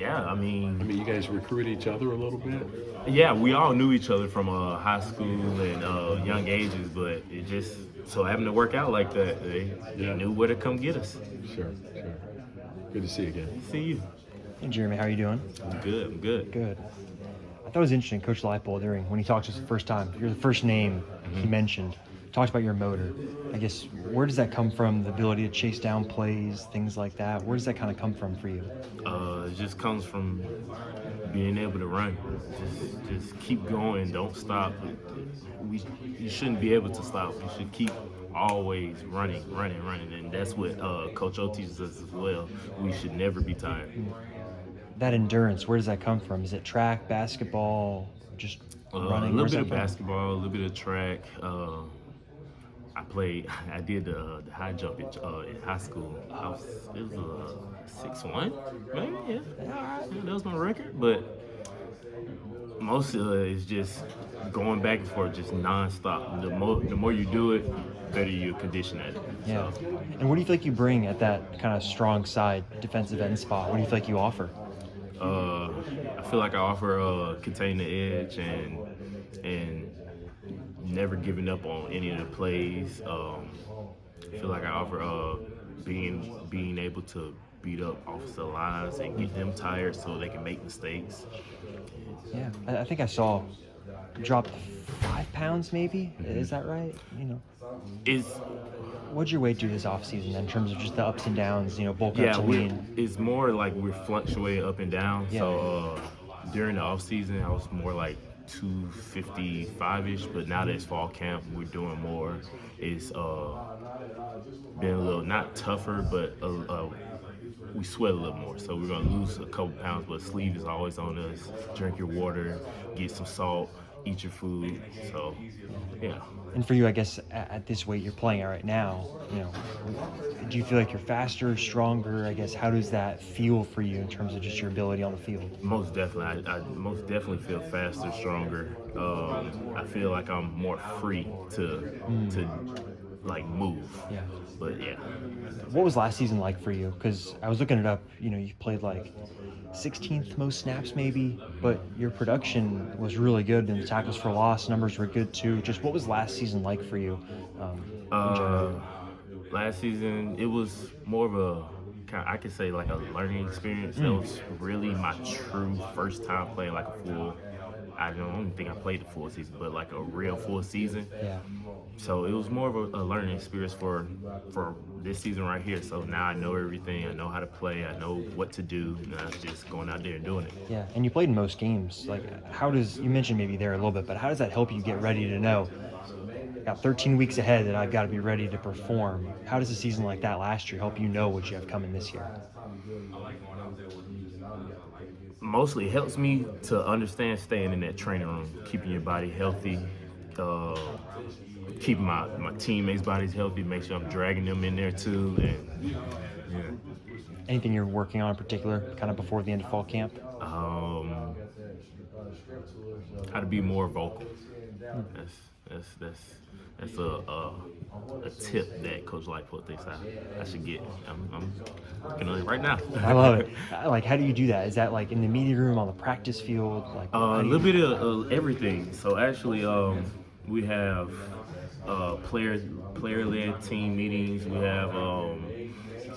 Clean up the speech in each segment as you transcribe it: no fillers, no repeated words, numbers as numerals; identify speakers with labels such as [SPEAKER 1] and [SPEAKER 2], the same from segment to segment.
[SPEAKER 1] Yeah, I mean,
[SPEAKER 2] You guys recruit each other a little bit?
[SPEAKER 1] yeah, we all knew each other from high school and young ages, but it just so happened to work out like that. They
[SPEAKER 2] Yeah.
[SPEAKER 1] knew where to come get us.
[SPEAKER 2] Sure, sure. Good to see you again.
[SPEAKER 1] See you.
[SPEAKER 3] Hey, Jeremy, how are you doing?
[SPEAKER 1] I'm good. I'm good.
[SPEAKER 3] Good. I thought it was interesting, Coach Leipold, during when he talked to us the first time, you're the first name he mentioned. Talked about your motor. I guess, where does that come from, the ability to chase down plays, things like that? Where does that kind of come from for you?
[SPEAKER 1] It just comes from being able to run. Just keep going. Don't stop. You shouldn't be able to stop. You should keep always running, and that's what Coach O teaches us as well. We should never be tired.
[SPEAKER 3] That endurance, where does that come from? Is it track, basketball, just
[SPEAKER 1] A
[SPEAKER 3] running?
[SPEAKER 1] little
[SPEAKER 3] Where's
[SPEAKER 1] bit
[SPEAKER 3] that
[SPEAKER 1] of
[SPEAKER 3] from?
[SPEAKER 1] basketball, a little bit of track. I did the high jump in high school. It was a 6'1", maybe. Yeah, yeah, that was my record. But most of it is just going back and forth, just nonstop. The more you do it, better your condition at it.
[SPEAKER 3] Yeah.
[SPEAKER 1] So,
[SPEAKER 3] And what do you feel like you bring at that kind of strong side defensive end spot? What do you feel like you offer?
[SPEAKER 1] uh, I feel like I offer contain the edge and never giving up on any of the plays. I feel like I offer being able to beat up offensive lines and get them tired so they can make mistakes.
[SPEAKER 3] Yeah. I think I saw dropped 5 pounds maybe. Is that right?
[SPEAKER 1] It's
[SPEAKER 3] What'd your weight do this offseason in terms of just the ups and downs, bulk up
[SPEAKER 1] yeah,
[SPEAKER 3] to lean?
[SPEAKER 1] it's more like we're fluctuating up and down.
[SPEAKER 3] Yeah.
[SPEAKER 1] So during the off season, I was more like 255 ish, but now that it's fall camp, we're doing more. It's been a little not tougher, but we sweat a little more. So we're gonna lose a couple pounds, but sleeve is always on us. Drink your water, get some salt, eat your food. So yeah.
[SPEAKER 3] And for you, I guess at this weight you're playing at right now, do you feel like you're faster, stronger? I guess, how does that feel for you in terms of just your ability on the field?
[SPEAKER 1] Most definitely, I most definitely feel faster, stronger. I feel like I'm more free to like move.
[SPEAKER 3] Yeah.
[SPEAKER 1] But yeah,
[SPEAKER 3] What was last season like for you? Because I was looking it up. You played like 16th most snaps maybe, but your production was really good, and the tackles for loss numbers were good too. Just what was last season like for you in
[SPEAKER 1] uh,
[SPEAKER 3] general?
[SPEAKER 1] last season it was more of a I could say like a learning experience. That was really my true first time playing like a full. I don't even think I played the full season, but like a real full season.
[SPEAKER 3] Yeah.
[SPEAKER 1] So it was more of a learning experience for this season right here. So now I know everything. I know how to play. I know what to do. Now it's just going out there and doing it.
[SPEAKER 3] Yeah, and you played in most games. Like, you mentioned maybe there a little bit, but how does that help you get ready to know, I got 13 weeks ahead that I've got to be ready to perform? How does a season like that last year help you know what you have coming this year?
[SPEAKER 1] Mostly it helps me to understand staying in that training room, keeping your body healthy, uh, keeping my teammates' bodies healthy, make sure I'm dragging them in there too. And yeah.
[SPEAKER 3] Anything you're working on in particular, kind of before the end of fall camp?
[SPEAKER 1] um, how to be more vocal. That's a tip that Coach Lightfoot thinks I should get. I'm working on it right now.
[SPEAKER 3] I love it. Like, how do you do that? Is that like in the media room, on the practice field? Like,
[SPEAKER 1] A little bit of everything. So actually, we have player-led team meetings. We have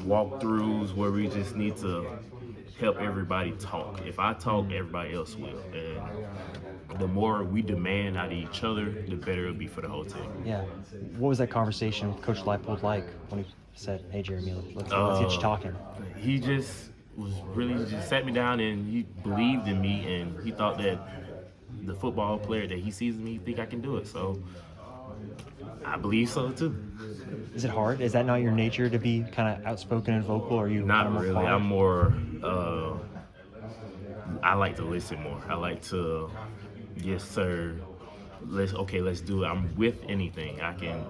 [SPEAKER 1] walkthroughs where we just need to help everybody talk. If I talk, everybody else will. And the more we demand out of each other, the better it'll be for the whole team.
[SPEAKER 3] Yeah. What was that conversation with Coach Leipold like when he said, "Hey, Jeremy, let's get you talking"?
[SPEAKER 1] He just just sat me down and he believed in me and he thought that the football player that he sees in me, he think I can do it. So I believe so too.
[SPEAKER 3] Is it hard? Is that not your nature to be kind of outspoken and vocal, or are you
[SPEAKER 1] Not
[SPEAKER 3] kind of more
[SPEAKER 1] really.
[SPEAKER 3] quiet?
[SPEAKER 1] I'm more. I like to listen more. I like to, yes sir. Let's do it. I'm with anything. I can.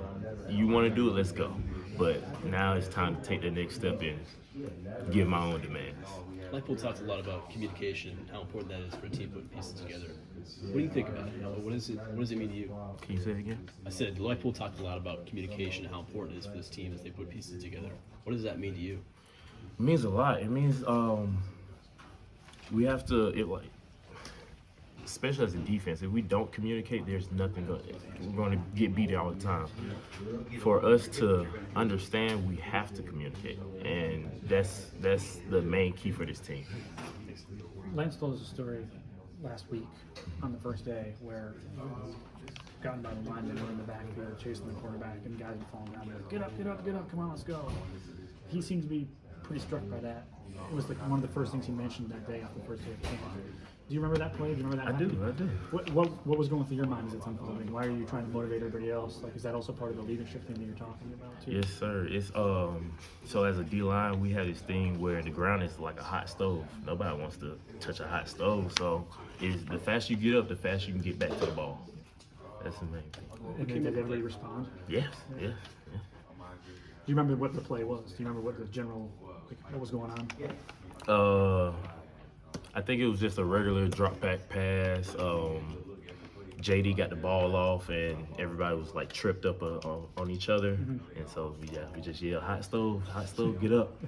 [SPEAKER 1] You want to do it? Let's go. But now it's time to take the next step and give my own demands.
[SPEAKER 4] Lightpool talks a lot about communication and how important that is for a team putting pieces together. What do you think about it? What does it mean to you?
[SPEAKER 1] Can you say it again?
[SPEAKER 4] I said Lightpool talked a lot about communication and how important it is for this team as they put pieces together. What does that mean to you?
[SPEAKER 1] It means a lot. It means We have to, especially as a defense, if we don't communicate, there's nothing going. We're going to get beat all the time. For us to understand, we have to communicate, and that's the main key for this team.
[SPEAKER 5] Lance told us a story last week on the first day where gotten by the lineman in the backfield chasing the quarterback, and guys are falling down there. Get up, get up, get up! Come on, let's go. He seemed to be pretty struck by that. It was like one of the first things he mentioned that day off the first day of camp. Do you remember that play? Do you remember that?
[SPEAKER 1] I do.
[SPEAKER 5] What was going through your mind as it's unfolding? Why are you trying to motivate everybody else? Like, is that also part of the leadership thing that you're talking about too?
[SPEAKER 1] Yes, sir. It's so as a D line, we have this thing where the ground is like a hot stove. Nobody wants to touch a hot stove. So is the faster you get up, the faster you can get back to the ball. That's the main thing.
[SPEAKER 5] And did everybody respond?
[SPEAKER 1] Yes.
[SPEAKER 5] Do you remember what the play was? Do you remember what the general, like, what was going on?
[SPEAKER 1] I think it was just a regular drop back pass. JD got the ball off, and everybody was like tripped up on each other, and so we just yelled, hot stove, get up."